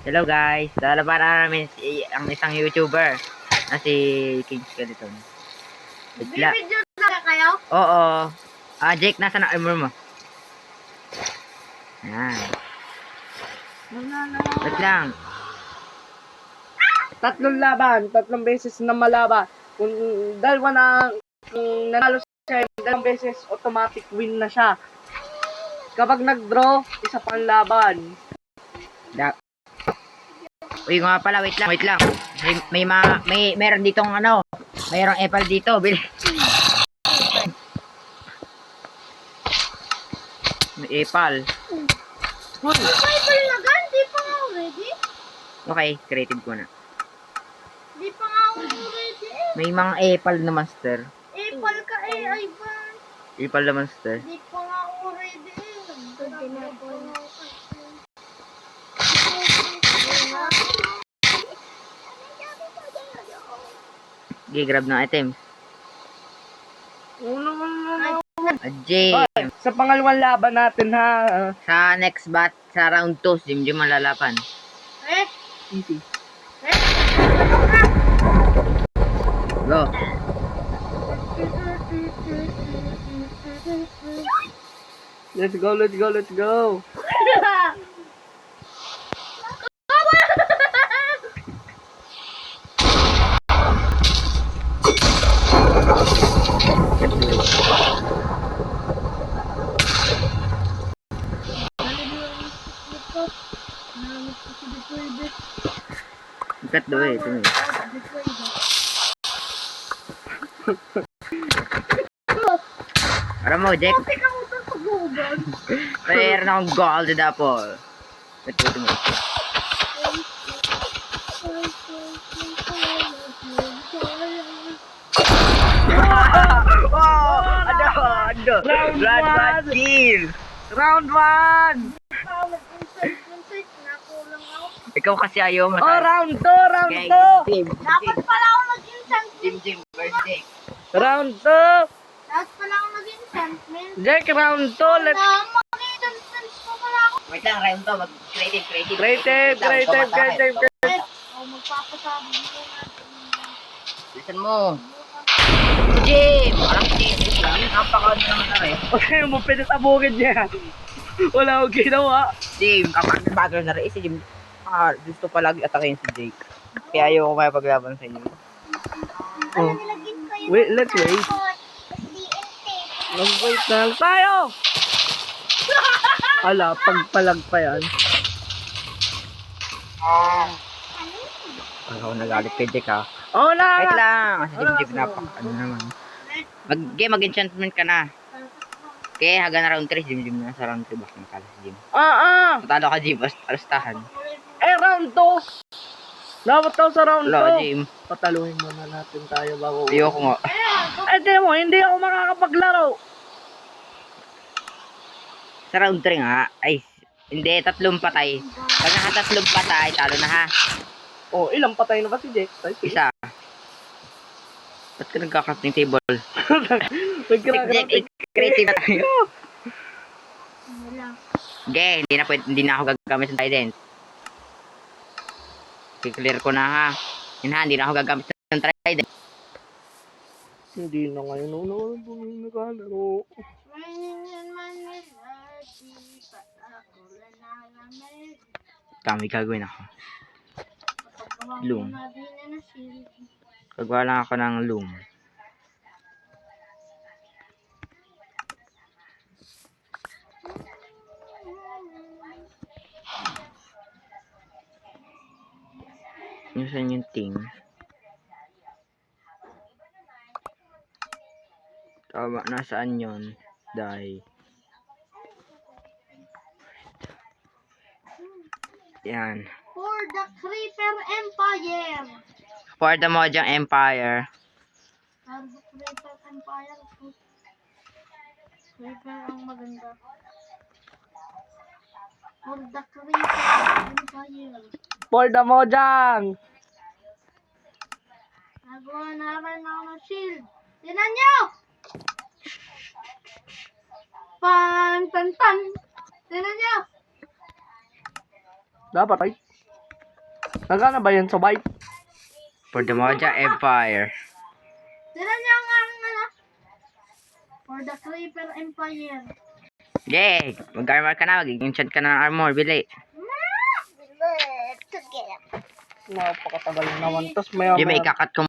Hello guys, lalabanan namin ang isang YouTuber na si King Skeleton. Bibidyo na kayo? Oo. Jake, nasa na armor mo? Yan. Wait lang. Tatlong beses na malaban. Kung dalawa na, kung nanalo siya, dalawang beses, automatic win na siya. Kapag nag-draw, isa pang laban. Uy, nga pala, wait lang. Meron ditong mayroong apple dito, bili. May apple. Bible na gan, di pa nga ako ready. Okay, creative ko na. Di pa nga ako ready eh. May mga apple na master. Apple ka eh, ay ba? Apple na master. Di pa nga ako ready eh. Okay, grab ng items. Jake. Sa pangalawang laban natin ha. Sa next sa round 2, Jim malalapan. Easy. Go. Let's go. Ikat do eh, ito eh. Aram mo, Jack. Mayroon akong gold apple. Ito mo. Ano? Round 1 kill. Round 1. Ikaw kasi ayaw mo. Round 2. Okay, Dapat pala ako mag-instant. Jim, first Jake. Round 2. Dapat pala ako mag-instant. Jack, round 2. Let's Mag-instant pa pala ako. Wait lang, round to. Creative. creative. O magpapasabi mo natin. Listen mo. Jim! Alam si Jim. Napaka-ano naman na rin. Okay mo, pinatabugin niya. Wala akong ginawa. Jim, kapag nagbagal na rin si Jim. Gusto palagi atakin si Jake. Kaya ayaw ko may paglaban sa inyo. Oh. Wait, let's wait. Mag-wait na lang tayo. Ala, pagpalag pa yan. Ako nagalit kay Jake ha. Oh, Wait na. lang. Kasi Jim napak. Ano naman. Mag-enchantment ka na. Okay, haga na round 3. Jim na sa round 3. Baka makala si Jim. Matalo ka Jim. Alustahan. Round 2. Dapat daw sa round 2. Hello Jim. Pataluhin muna natin tayo bago. Ayoko nga. Di mo, hindi ako makakapaglaro. Sa round 3 nga. Ay, hindi. 3 patay. Pag naka 3 patay, talo na ha. Oh, ilang patay na ba si Jake? Isa. Ba't ka nagka-crafting table? Nagkakaroon. Creative na tayo. Okay, hindi na ako gagamit ng trident. I-clear ko na ha. Yun ha, hindi na ako gagamit ng trident. Hindi na ngayon. Nagkalaro. Kami gagawin ako. Loom. Gagawa lang ako ng loom. Saan yung ting? Tama, nasaan yun? Dahil yan. For the Creeper Empire. For the Mojang Empire. For the Creeper Empire. Creeper ang maganda. For the Creeper Empire. For the Mojang. Nagawa na rin ako ng shield. Tinan nyo! Pan, tan, tan. Tinan nyo! Dapat ay. Nagana ba yan sa bite? For the Moja Empire. Tira niya nga ano. For the Creeper Empire. Yay! Mag-armor ka na. Mag-enchant ka na ng armor. Bili. Napakatagal naman. Tapos maya Jim, ikakat ko